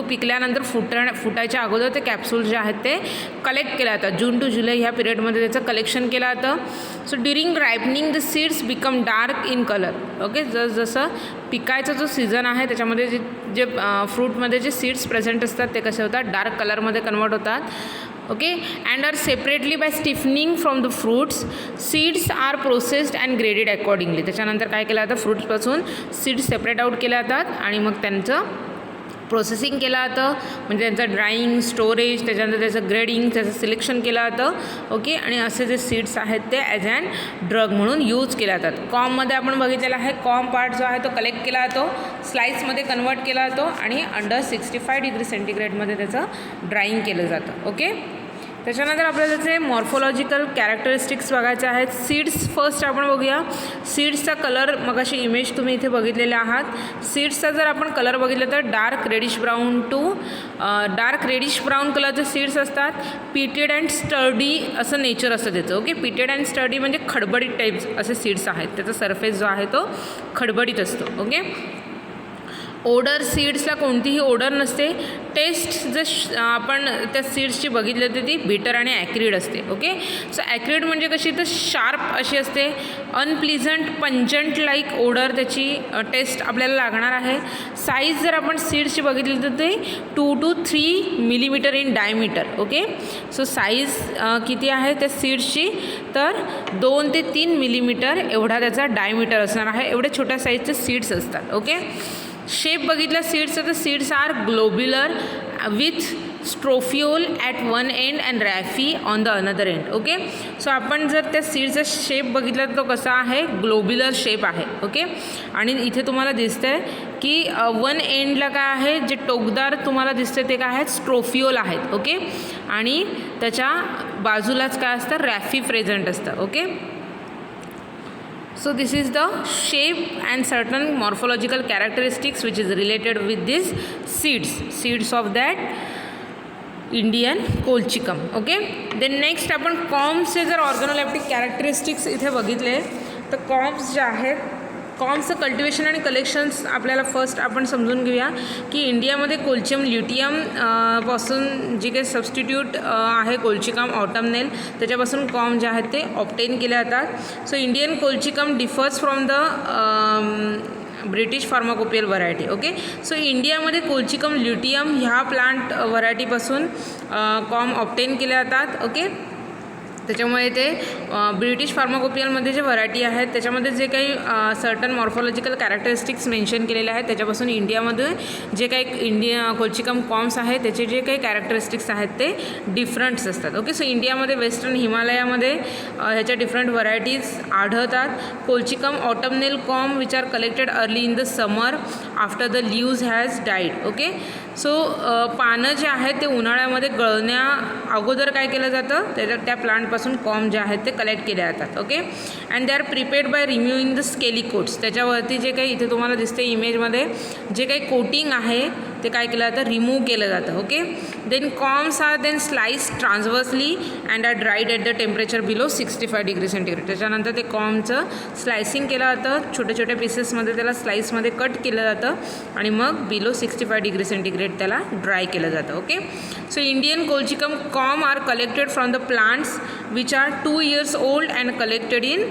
पिकल्यानंतर फुटायच्या अगोदर ते कॅप्सूल जे आहेत ते कलेक्ट केले जातात. जून टू जुलै ह्या पिरियडमध्ये त्याचं कलेक्शन केलं जातं. So during ripening the seeds become dark in colour. Okay, जसं पिकायचा जो सीझन आहे त्याच्यामध्ये जे फ्रूटमध्ये जे सीड्स प्रेझेंट असतात ते कसे होतात डार्क कलरमध्ये कन्वर्ट होतात. Okay and are separately by stiffening from the fruits. Seeds are processed and graded accordingly. त्याच्यानंतर काय केलं जातं, फ्रूट्सपासून सीड्स सेपरेट आउट केल्या जातात आणि मग त्यांचं प्रोसेसिंग केलं जातं, म्हणजे त्यांचं ड्राईंग, स्टोरेज, त्याच्यानंतर त्याचं ग्रेडिंग, त्याचं सिलेक्शन केलं जातं. ओके आणि असे जे सीड्स आहेत ते ॲज अँड ड्रग म्हणून यूज केल्या जातात. कॉममध्ये आपण बघितलेलं आहे, कॉम पार्ट जो आहे तो कलेक्ट केला जातो, स्लाईसमध्ये कन्वर्ट केला जातो आणि अंडर 65 डिग्री सेंटीग्रेडमध्ये त्याचं ड्राईंग केलं जातं. ओके त्याच्यानंतर आपल्याला त्याचे मॉर्फोलॉजिकल कॅरेक्टरिस्टिक्स बघायचे आहेत. सीड्स फर्स्ट आपण बघूया. सीड्सचा कलर मगाशी इमेज तुम्ही इथे बघितलेले आहात. सीड्सचा जर आपण कलर बघितलं तर dark reddish brown to dark reddish brown कलरचे सीड्स असतात. पिटेड अँड स्टर्डी असं नेचर असतं त्याचं. ओके पिटेड अँड स्टर्डी म्हणजे खडबडीत टाईप्स असे सीड्स आहेत. त्याचा सरफेस जो आहे तो खडबडीत असतो. ओके ओडर, सीड्सला कोणतीही ओडर नसते. टेस्ट जर आपण त्या सीड्सची बघितली होती ती बिटर आणि ॲक्रिड असते. ओके सो ॲक्रिड म्हणजे कशी तर शार्प अशी असते, अनप्लिझंट पंजंट लाईक ओडर त्याची टेस्ट आपल्याला लागणार आहे. साईज जर आपण सीड्सची बघितली तर ते 2 to 3 millimetre in diameter. Okay so size किती आहे त्या सीड्सची तर 2 ते 3 मिलीमीटर एवढा त्याचा डायमीटर असणार आहे. एवढ्या छोट्या साईजचे सीड्स असतात. ओके शेप बघितला सीड्सचं तर seeds are globular with strophiole at one end and raphe on the another end. Okay so आपण जर त्या सीडचा शेप बघितला तर तो कसा आहे, ग्लोब्युलर शेप आहे. ओके आणि इथे तुम्हाला दिसतं आहे की वन एंडला काय आहे, जे टोकदार तुम्हाला दिसते ते काय आहेत, स्ट्रोफिओल आहेत. ओके आणि त्याच्या बाजूलाच काय असतं, रॅफी प्रेझेंट असतं. Okay so this is the shape and certain morphological characteristics which is related with these seeds of that Indian colchicum. Okay then next आपण कॉम्सचे जर ऑर्गनोलेप्टिक कॅरेक्टरिस्टिक्स इथे बघितले तर कॉम्स जे आहेत, कॉम्सचं कल्टिवेशन आणि कलेक्शन्स आपल्याला फर्स्ट आपण समजून घेऊया की इंडियामध्ये कोल्चियम ल्युटियम पासून जे काही सबस्टिट्यूट आहे कोल्चिकम ऑटमनेल त्याच्यापासून कॉम जे आहेत ते ऑप्टेन केले जातात. So Indian colchicum differs from the British pharmacopoeial variety. Okay so इंडियामध्ये कोल्चिकम ल्युटियम ह्या प्लांट व्हरायटीपासून कॉम ऑप्टेन केले जातात. ओके त्याच्यामुळे ते ब्रिटिश फार्माकोपियलमध्ये जे व्हरायटी आहेत त्याच्यामध्ये जे काही सर्टन मॉर्फॉलॉजिकल कॅरेक्टरिस्टिक्स मेन्शन केलेले आहेत त्याच्यापासून इंडियामध्ये जे काही कोल्चिकम कॉम्स आहेत त्याचे जे काही कॅरेक्टरिस्टिक्स आहेत ते डिफरंट्स असतात. ओके सो इंडियामध्ये वेस्टर्न हिमालयामध्ये ह्याच्या डिफरंट व्हरायटीज आढळतात. Colchicum autumnale com which are collected early in the summer after the leaves has died. Okay so पानं जे आहेत ते उन्हाळ्यामध्ये गळण्या अगोदर काय केलं जातं, त्या प्लांटपासून कॉम जे आहेत ते कलेक्ट केले जातात. Okay and they are prepared by removing the scaly coats. त्याच्यावरती जे काही इथे तुम्हाला दिसते इमेजमध्ये जे काही कोटिंग आहे ते काय केलं जातं, रिमूव्ह केलं जातं. Okay then corms are then slice transversely and are dried at the temperature below 65 degree centigrade. त्याच्यानंतर ते कॉमचं स्लायसिंग केलं जातं, छोट्या छोट्या पीसेसमध्ये त्याला स्लाइसमध्ये कट केलं जातं आणि मग बिलो 65 डिग्री सेंटीग्रेड त्याला ड्राय केलं जातं. Okay so Indian colchicum corm are collected from the plants which are 2 years old and collected in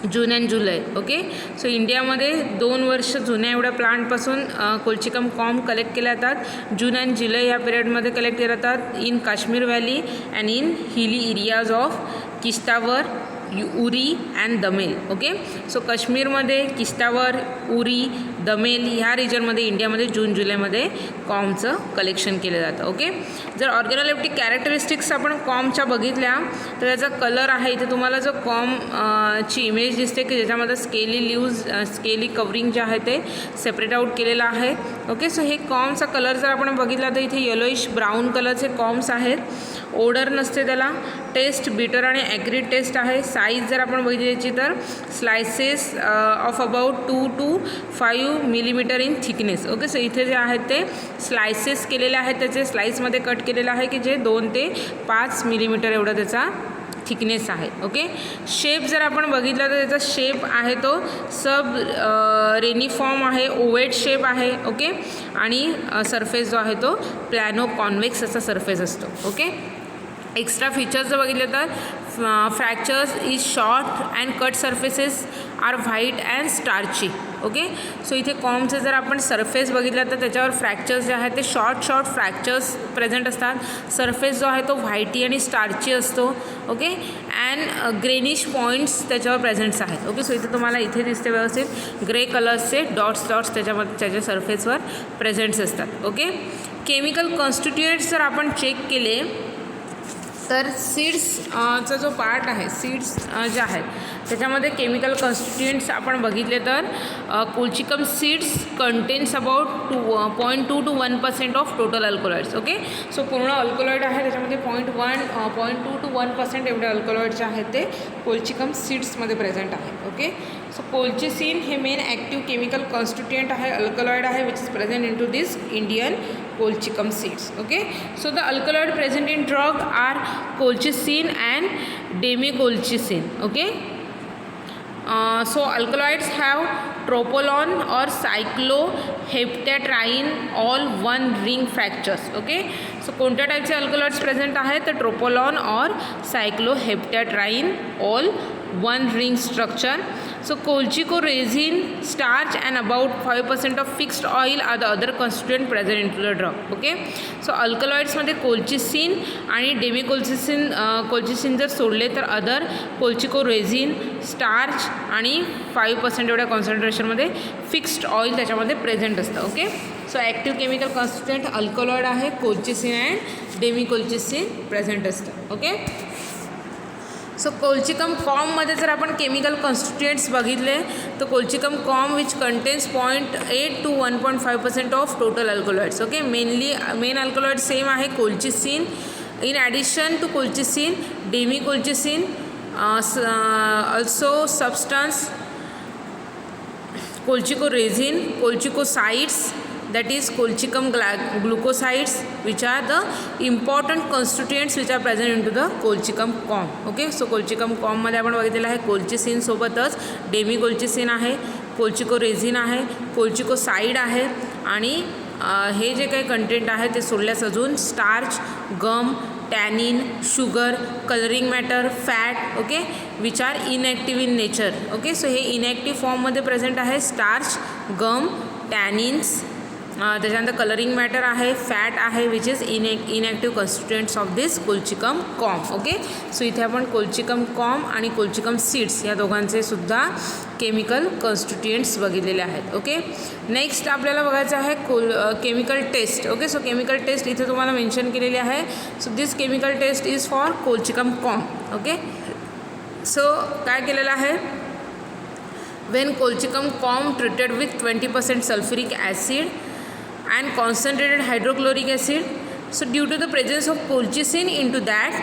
June and July. Okay so इंडियामध्ये 2 वर्ष जुन्या एवढ्या प्लांटपासून कोल्चिकम कॉम कलेक्ट केल्या जातात. जून अँड जुलै ह्या पिरियडमध्ये कलेक्ट केल्या जातात in Kashmir valley and in hilly areas of Kishtwar, Uri and Damel. Okay so काश्मीरमध्ये किश्तावर, उरी, दमेल ह्या रिजनमध्ये इंडियामध्ये जून जुलैमध्ये कॉमचं कलेक्शन केलं जातं. ओके जर ऑर्गॅनोलेप्टिक कॅरेक्टरिस्टिक्स आपण कॉमच्या बघितल्या तर त्याचा कलर आहे इथे तुम्हाला जो कॉम ची इमेज दिसते की ज्याच्यामध्ये स्केली लीव्ज, स्केली कवरिंग जे आहे ते सेपरेट आउट केलेलं आहे. ओके सो हे कॉमचा कलर जर आपण बघितला तर इथे येलोइश ब्राऊन कलरचे कॉम्स आहेत. ओडर नसते त्याला. टेस्ट बिटर आणि ॲग्रीड टेस्ट आहे. साईज जर आपण बघितली त्याची तर slices of about 2 to 5 millimetre in thickness. Okay so इथे जे आहेत ते स्लायसेस केलेले आहेत, त्याचे स्लाइसमध्ये कट केलेलं आहे की जे 2 ते 5 मिलीमीटर एवढा त्याचा थिकनेस आहे. ओके शेप जर आपण बघितला तर त्याचा शेप आहे तो सब रेनिफॉर्म आहे, ओवेट शेप आहे. ओके आणि सरफेस जो आहे तो प्लॅनो कॉन्व्हेक्स असा सरफेस असतो. ओके एक्स्ट्रा फीचर्स जर बघितले तर fractures is short and cut surfaces are white and starchy. Okay. So इथे कॉमचे जर आपण सरफेस बघितला तर त्याच्यावर फ्रॅक्चर्स जे आहेत ते शॉर्ट फ्रॅक्चर्स प्रेझेंट असतात. सरफेस जो आहे तो व्हाईटी आणि स्टार्ची असतो. ओके. अँड ग्रेनिश पॉईंट्स त्याच्यावर प्रेझेंट्स आहेत. ओके. सो इथे तुम्हाला इथे दिसते व्यवस्थित ग्रे कलर्सचे डॉट्स त्याच्यामध्ये त्याच्या सरफेसवर प्रेझेंट्स असतात. ओके. केमिकल कॉन्स्टिट्युएंट्स जर आपण चेक केले तर सीड्सचा जो पार्ट आहे, सीड्स जे आहेत त्याच्यामध्ये केमिकल कॉन्स्टिट्युएंट्स आपण बघितले तर colchicum seeds contains about 0.2 to 1% of total alkaloids. Okay. So पूर्ण अल्कोलॉइड आहे त्याच्यामध्ये 0.2 to 1% एवढे अल्कोलॉइड जे आहेत ते कोल्चिकम सीड्समध्ये प्रेझेंट आहे. ओके. सो कोल्चिसिन हे मेन ॲक्टिव्ह केमिकल कॉन्स्टिट्युएंट आहे, अल्कलॉइड आहे, which is present in to this Indian colchicum seeds. Okay. So the alkaloid present in drug are colchicine and demicolchicine. Okay. So alkaloids have tropolone or cycloheptatrine all one ring fractures. Okay. So कोणत्या टाईपचे alkaloids present आहेत तर tropolone और सायक्लोहेप्टॅट्राइन all one ring structure. So colchicorresin, starch and about 5% of fixed oil are the other constituent present into the drug. Okay. So alkaloids मध्ये colchicine आणि demicolchicine colchicine जर सोडले तर अदर colchicorresin, starch आणि 5% एवढ्या कॉन्सन्ट्रेशनमध्ये फिक्स्ड ऑइल त्याच्यामध्ये present असतं. Okay. So active chemical constituent alkaloid आहे, कोल्चिसिन अँड डेमिकोल्चिसिन प्रेझेंट असतं. ओके. सो कोल्चिकम कॉममध्ये जर आपण केमिकल कॉन्स्टिट्युएंट्स बघितले तर colchicum corm which contains 0.8 to 1.5% of total alkaloids. Okay. Main alkaloid same आहे colchicine. In addition to colchicine demecolcine also substance colchicorresin, colchicosides, that is colchicum glucosides, which are the important constituents which are present into the colchicum com. Okay. So colchicum com मध्ये आपण बघितलेलं आहे colchicine सोबतच डेमिकोल्चिसिन आहे, कोल्चिकोरेझिन आहे, कोल्चिकोसाइड आहे आणि हे जे काही कंटेंट आहे ते सोडल्यास अजून starch, gum, tannin, sugar, colouring matter, fat. Okay. Which are inactive in nature. Okay. So हे इनॲक्टिव्ह फॉर्ममध्ये प्रेझेंट आहे स्टार्च, गम, टॅनिन्स, त्याच्यानंतर कलरिंग मॅटर आहे, फॅट आहे, which is inactive constituents of this colchicum corm. Okay. So इथे आपण colchicum corm आणि colchicum seeds या दोघांचे सुद्धा केमिकल कॉन्स्टिट्युएंट्स बघितलेले आहेत. ओके. नेक्स्ट आपल्याला बघायचं आहे chemical test. Okay. So chemical test इथे तुम्हाला मेन्शन केलेली आहे. So this chemical test is for colchicum corm. Okay. So काय केलेलं आहे, when colchicum corm treated with 20% sulphuric acid and concentrated hydrochloric acid. So due to the presence of colchicine into that,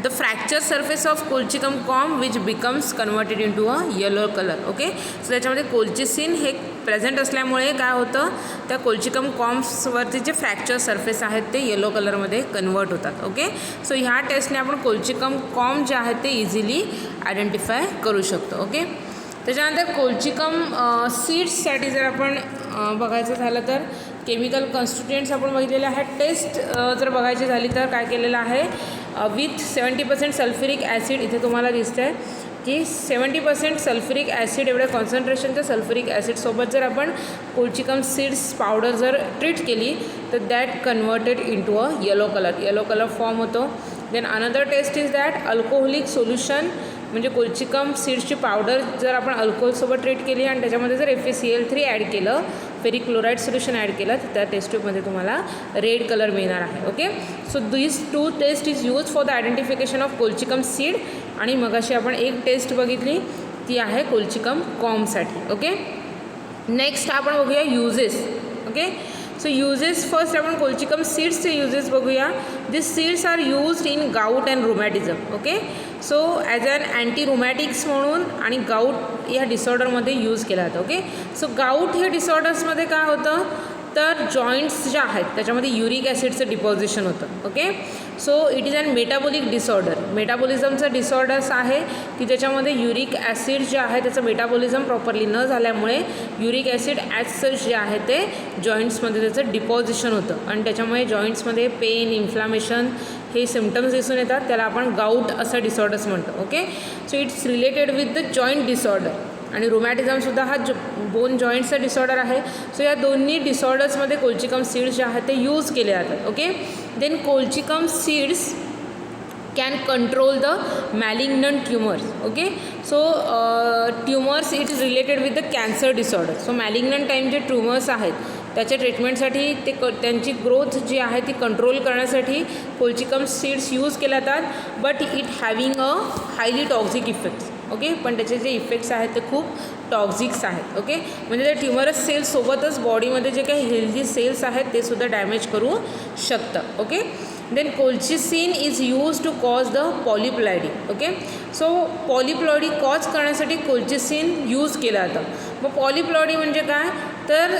the fracture surface of colchicum com which becomes converted into a yellow color. Okay. So त्याच्यामध्ये colchicine हे present असल्यामुळे काय होतं, त्या colchicum कॉम्सवरती जे fracture surface आहेत ते yellow कलरमध्ये कन्वर्ट होतात. ओके. सो ह्या टेस्टने आपण कोल्चिकम कॉम जे आहेत ते इझिली आयडेंटिफाय करू शकतो. ओके. त्याच्यानंतर कोल्चिकम सीड्ससाठी जर आपण बघायचं झालं तर केमिकल कॉन्स्टिट्युएंट्स आपण बघितलेले आहेत. टेस्ट जर बघायची झाली तर काय केलेलं आहे, विथ 70% सल्फ्युरिक ॲसिड. इथे तुम्हाला दिसतं आहे की 70% सल्फ्युरिक ॲसिड एवढ्या कॉन्सन्ट्रेशनच्या सल्फ्युरिक ॲसिडसोबत जर आपण कोल्चिकम सीड्स पावडर जर ट्रीट केली तर that converted into a yellow colour form होतो. Then another test is that alcoholic solution, म्हणजे कोल्चिकम सीड्सची पावडर जर आपण अल्कोहोलसोबत ट्रीट केली आणि त्याच्यामध्ये जर FeCl3 ॲड केलं, फेरिक क्लोराईड सोल्युशन ॲड केलं, तर त्या टेस्ट ट्यूबमध्ये तुम्हाला रेड कलर मिळणार आहे. Okay. So this 2 test is use for the identification of colchicum seed. आणि मगाशी आपण एक टेस्ट बघितली ती आहे कोल्चिकम कॉमसाठी. ओके. नेक्स्ट आपण बघूया uses. Okay. So uses first आपण कोल्चिकम सीड्सचे यूजेस बघूया. This seeds are used in gout and rheumatism. Okay. So as an anti rheumatics म्हणून आणि गाऊट या डिसऑर्डरमध्ये यूज केला जातो. ओके. सो गाऊट हे डिसऑर्डर्समध्ये काय होतं तर जॉईंट्स ज्या आहेत त्याच्यामध्ये युरिक ॲसिडचं डिपॉझिशन होतं. Okay. So it is an metabolic disorder. मेटाबॉलिझमचं डिसऑर्डर्स आहे की त्याच्यामध्ये युरिक ॲसिड जे आहे त्याचं मेटाबॉलिझम प्रॉपरली न झाल्यामुळे युरिक ॲसिड ॲज सच जे आहे ते जॉईंट्समध्ये त्याचं डिपॉझिशन होतं आणि त्याच्यामुळे जॉईंट्समध्ये पेन, इन्फ्लामेशन हे सिम्पटम्स दिसून येतात. त्याला आपण गाऊट असं डिसऑर्डर्स म्हणतो. Okay. So it's related with the joint disorder. आणि रुमॅटिझमसुद्धा हा बोन जॉईंटचा डिसऑर्डर आहे. सो या दोन्ही डिसऑर्डर्समध्ये कोल्चिकम सीड्स जे आहेत ते यूज केले जातात. Okay, then colchicum seeds can control the malignant tumors. Okay, so tumors it is related with the cancer disorder. So malignant time जे ट्युमर्स आहेत त्याच्या ट्रीटमेंटसाठी त्यांची ग्रोथ जी आहे ती कंट्रोल करण्यासाठी कोल्चिकम सीड्स यूज केल्या जातात. But it having a highly toxic effects. Okay, पण त्याचे जे इफेक्ट्स आहेत ते खूप टॉक्झिक्स आहेत. ओके, म्हणजे त्या ट्युमरस सेल्ससोबतच बॉडीमध्ये जे काही हेल्दी सेल्स आहेत ते सुद्धा डॅमेज करू शकतं. Okay, then colchicine is use to cause the polyploidy. Okay, so polyploidy cause करण्यासाठी कोल्चिसिन यूज केलं जातं. मग पॉलिप्लॉइडी म्हणजे काय, तर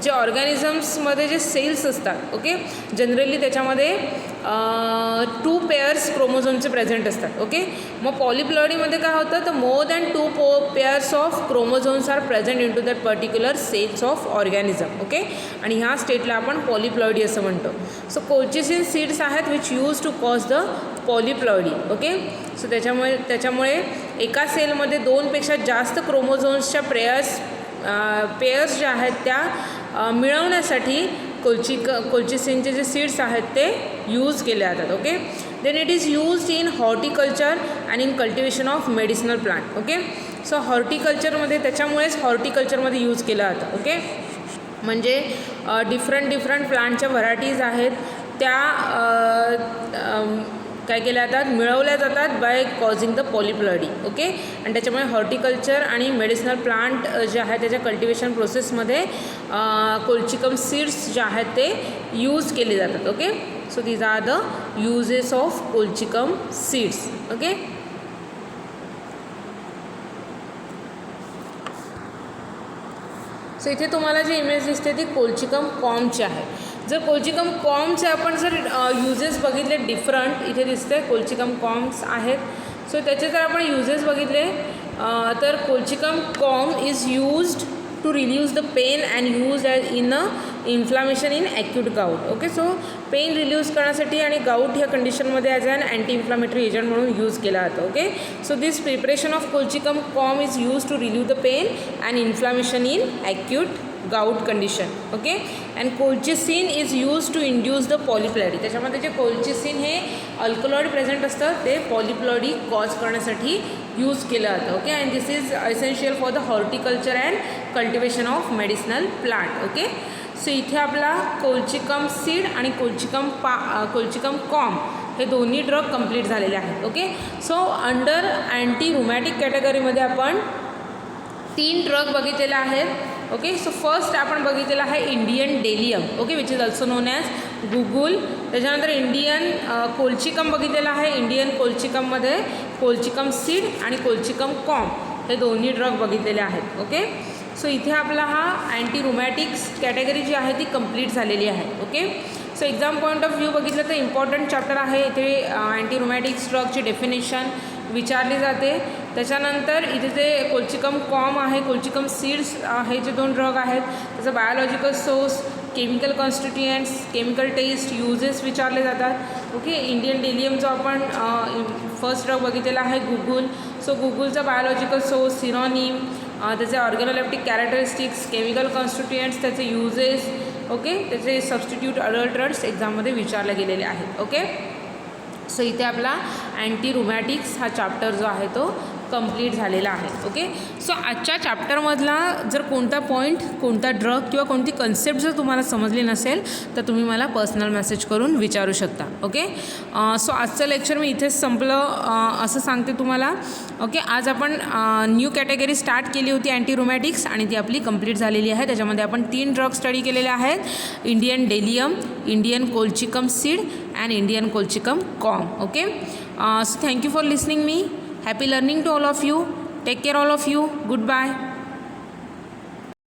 जे ऑर्गॅनिझम्समध्ये जे सेल्स असतात, ओके, जनरली त्याच्यामध्ये 2 पेअर्स क्रोमोझोमचे प्रेझेंट असतात. ओके, मग पॉलिप्लॉइडीमध्ये काय होतं, तर more than 2 pairs of chromosomes are present in to that particular cells of organism. Okay, आणि ह्या स्टेटला आपण पॉलिप्लॉइडी असं म्हणतो. सो कोल्चिसिन सीड्स आहेत which use to cause the polyploidy. Okay, so त्याच्यामुळे एका सेलमध्ये 2पेक्षा जास्त क्रोमोझोम्सच्या पेयर्स ज्या आहेत त्या मिळवण्यासाठी कोल्चिसिनचे जे सीड्स आहेत ते यूज केले जातात. Okay, then it is used in horticulture and in cultivation of medicinal plant. Okay, so हॉर्टिकल्चरमध्ये त्याच्यामुळेच हॉर्टिकल्चरमध्ये यूज केलं जातं. ओके, म्हणजे डिफरंट प्लांटच्या व्हरायटीज आहेत त्या काय केल्या जातात, मिळवल्या जातात bye causing the polyploidy. Okay, आणि त्याच्यामुळे हॉर्टिकल्चर आणि मेडिसिनल प्लांट जे आहे त्याच्या कल्टिवेशन प्रोसेसमध्ये कोल्चिकम सीड्स जे आहेत ते यूज केले जातात. Okay, so these are the uses of colchicum seeds. Okay, so इथे तुम्हाला जी इमेज दिसते ती कोल्चिकम कॉमची आहे. जर कोल्चिकम कॉमचे आपण जर युजेस बघितले डिफरंट, इथे दिसते कोल्चिकम कॉम्स आहेत. सो त्याचे जर आपण युजेस बघितले तर colchicum corm is used to reduce the pain and use as in a inflammation in acute gout. Okay, so pain reduce करण्यासाठी आणि गाऊट ह्या कंडिशनमध्ये as an anti inflammatory agent म्हणून यूज केला जातो. Okay, so this preparation of colchicum corm is use to relieve the pain and inflammation in acute gout condition. Okay, and colchicine is use to induce the polyploidy. त्याच्यामध्ये जे colchicine हे alkaloid present असतं ते पॉलिप्लॉइडी cause करण्यासाठी use केलं जातं. Okay, and this is essential for the horticulture and cultivation of medicinal plant. Okay, so इथे आपला कोल्चिकम सीड आणि कोल्चिकम कॉम हे दोन्ही ड्रग कंप्लीट झालेले आहेत. ओके, सो अंडर अँटी रुमॅटिक कॅटेगरीमध्ये आपण 3 ड्रग बघितलेले आहेत. ओके, सो फर्स्ट आपण बघितलेलं आहे Indian bdellium. Okay, which is also known as guggul. त्याच्यानंतर इंडियन कोल्चिकम बघितलेलं आहे. इंडियन कोल्चिकममध्ये कोल्चिकम सीड आणि कोल्चिकम कॉम हे दोन्ही ड्रग बघितलेले आहेत. ओके, सो इथे आपला हा अँटी रुमॅटिक्स कॅटेगरी जी आहे ती कंप्लीट झालेली आहे. Okay, so exam point of view बघितलं तर इम्पॉर्टंट चॅप्टर आहे. इथे अँटी रुमॅटिक्स ड्रगची डेफिनेशन विचारली जाते. त्याच्यानंतर इथे जे कोल्चिकम कॉम आहे, कोल्चिकम सीड्स हे जे 2 ड्रग आहेत त्याचं biological source, chemical constituents, chemical test, uses विचारले जातात. ओके, इंडियन डेलियम जो आपण फर्स्ट ड्रग बघितलेला आहे guggul. So गुगुलचा biological source, synonym, त्याचे ऑर्गॅनोलेप्टिक कॅरेक्टरिस्टिक्स, केमिकल कॉन्स्टिट्युएंट्स, त्याचे युजेस, ओके, त्याचे सबस्टिट्यूट अडल्टरट्स एक्झाममध्ये विचारले गेलेले आहेत. ओके, सो इथे आपला अँटी रुमॅटिक्स हा चॅप्टर जो आहे तो कंप्लीट झालेला आहे. ओके, सो आजच्या चॅप्टरमधला जर कोणता पॉईंट, कोणता ड्रग किंवा कोणती कन्सेप्ट जर तुम्हाला समजली नसेल तर तुम्ही मला पर्सनल मेसेज करून विचारू शकता. ओके, सो आजचं लेक्चर मी इथेच संपलं असं सांगते तुम्हाला. ओके, आज आपण न्यू कॅटेगरी स्टार्ट केली होती अँटी रुमॅटिक्स आणि ती आपली कंप्लीट झालेली आहे. त्याच्यामध्ये आपण 3 ड्रग स्टडी केलेले आहेत. Indian bdellium, Indian colchicum seed and Indian colchicum corm. Okay, so thank you for listening me. Happy learning to all of you. Take care all of you. Goodbye.